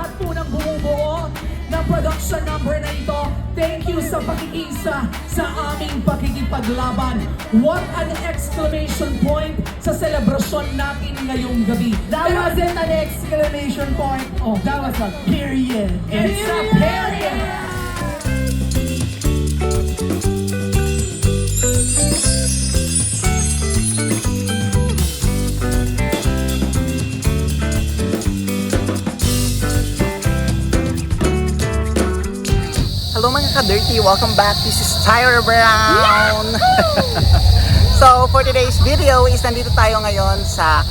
lahat po ng bumubuo ng production number na ito. Thank you sa pakikisa sa aming pakikipaglaban. What an exclamation point sa selebrasyon natin ngayong gabi. That wasn't an exclamation point. Oh, that was a period. It's a period! Hello mga ka-dirty! Welcome back! This is Tyler Brown! So for today's video is nandito tayo ngayon sa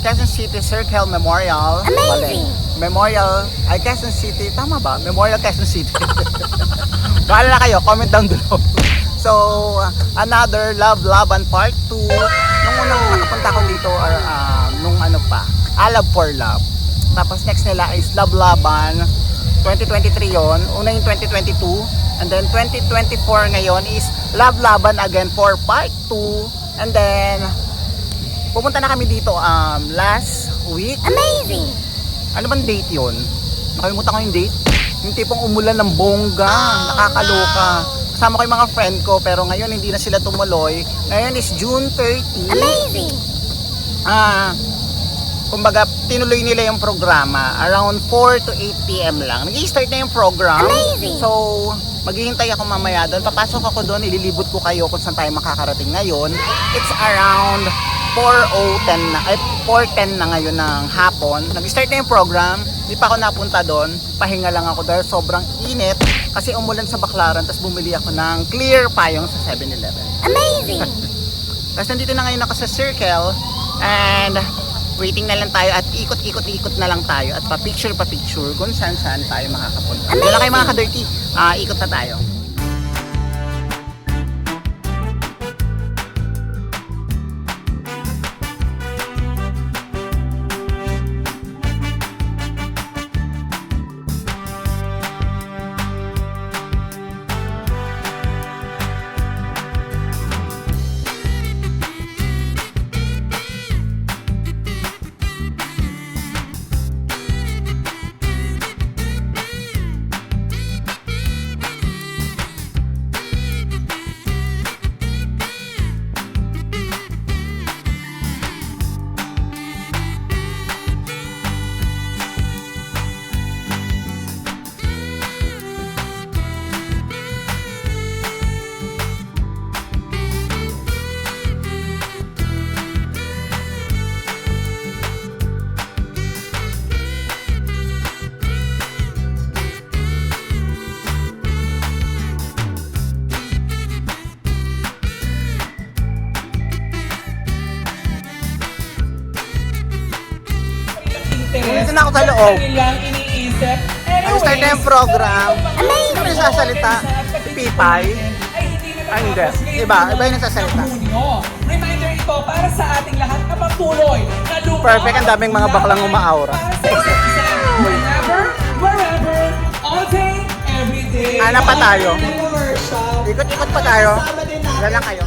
Quezon City Circle Memorial. Amazing! Memorial, ay Quezon City, tama ba? Memorial Quezon City. Bahala na kayo, comment down below. So another Love Laban Part 2. Nung unang nakapunta ko dito, or nung ano pa, Love for Love. Tapos next nila is Love Laban 2023 yon, una yung 2022, and then 2024 ngayon is Love Laban again for part 2, and then pumunta na kami dito last week. Amazing! Ano bang date yon? Nakalimutan ko yung date. Yung tipong umulan ng bongga, nakakaloka. Kasama ko yung mga friend ko, pero ngayon hindi na sila tumuloy. Ngayon is June 30. Amazing! Kumbaga, tinuloy nila yung programa around 4 to 8 p.m. lang. Nag-i-start na yung program. Amazing! So, maghihintay ako mamaya doon. Papasok ako doon, ililibot ko kayo kung saan tayo makakarating ngayon. It's around 4:10 na, 4:10 na ngayon ng hapon. Nag-start na yung program. Di pa ako napunta doon. Pahinga lang ako dahil sobrang init. Kasi umulan sa Baclaran, tapos bumili ako ng clear payong sa 7-Eleven. Amazing! Tapos nandito na ngayon ako sa Circle. And waiting na lang tayo at ikot-ikot na lang tayo at pa-picture kung saan tayo makakapunta. Amazing! Wala kayo mga ka-dirty, ikot na tayo. Nandito na ako sa loob. Nag-start na yung program. Sino may sasalita? Pipay? Ay, hindi. Iba yung nagsasalita. Reminder ito para sa ating lahat na patuloy na lumaw. Perfect, ang daming mga baklang umaaura. Whenever, wherever, all day, every day. Hanap pa tayo. Ikot-ikot pa tayo. Wala lang kayo.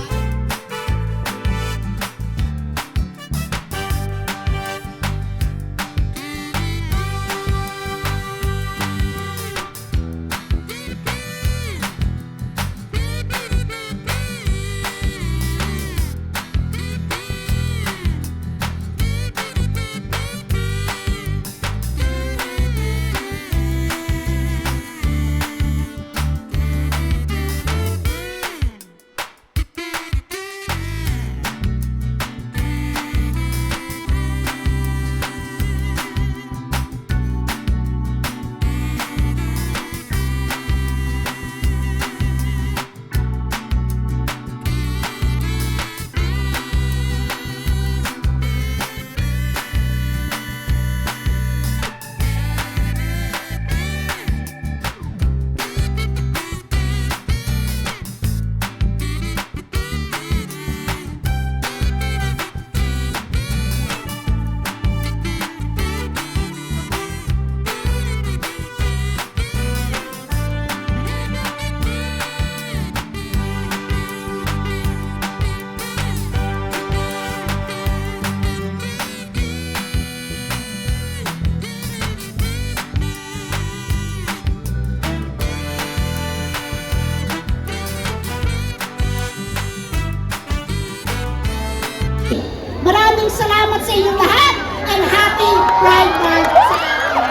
salamat sa inyong lahat. And happy Pride Month sa akin.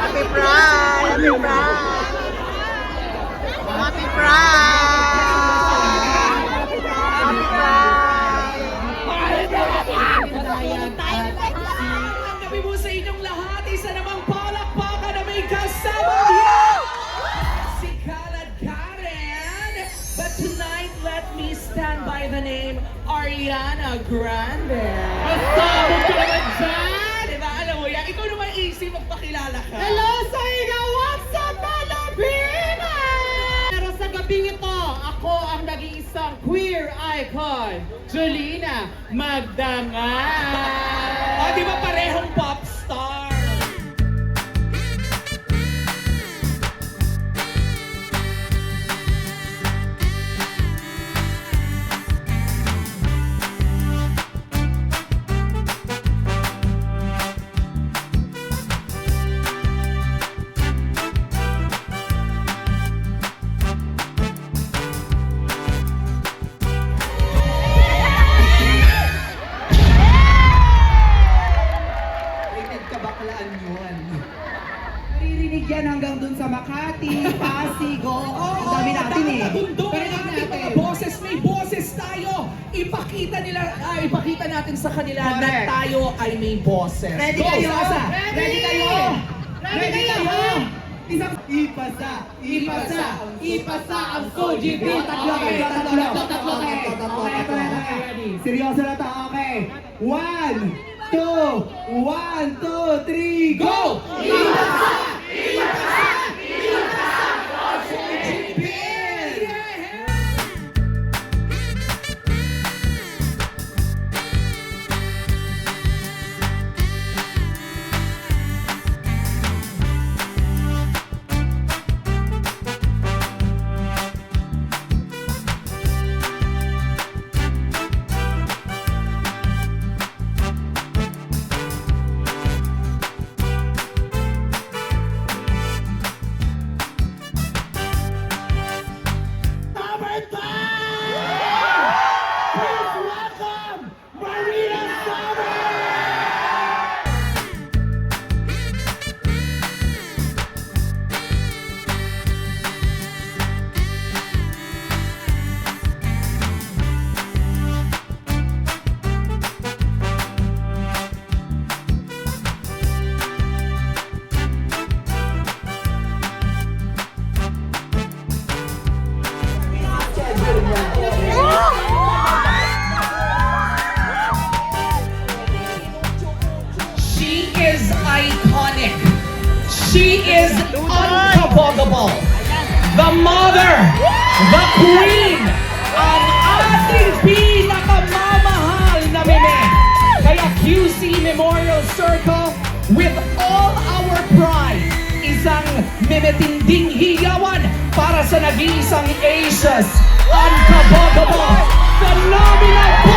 Happy Pride! Happy Pride! Happy Pride! Happy Pride! Ang gabi mo sa inyong lahat, isa namang palakpakan na may kasama here! Si Kalad Karen! But tonight, let me stand by the name Ariana Grande. Kasama ka naman dyan! Diba, alam mo yan? Ikaw naman easy magpakilala ka. Hello sa inyo! What's up, Pilipinas? Pero sa gabing ito, ako ang nag-iisang queer icon, Jolina Magdangan. Oh, di ba parehong pop star? Rated kabaklaan yun. Naririnig yan hanggang dun sa Makati, Pasig, ang dami natin eh. Bundok Pero ang ating mga natin. boses, may boses tayo. Ipakita natin sa kanila na Correct. tayo ay may boses. Ready Go, kayo? Sasa. Ready kayo? Ready kayo? Isang ipasa, ipasa, ipasa ang Soji Beat. Tatlo kayo, tatlo kayo. Okay, ito na, ready. Seryoso na to, okay. 1, 2, 3, go! Ipasa! Ipasa! Ipasa! Soji Beat! She is iconic. She is unforgettable. The mother, the queen, ang ating pinakamamahal na meme. Kaya QC Memorial Circle, with all our pride, isang memetinding hiyawan para sa nag-iisang Asia's unforgettable, phenomenal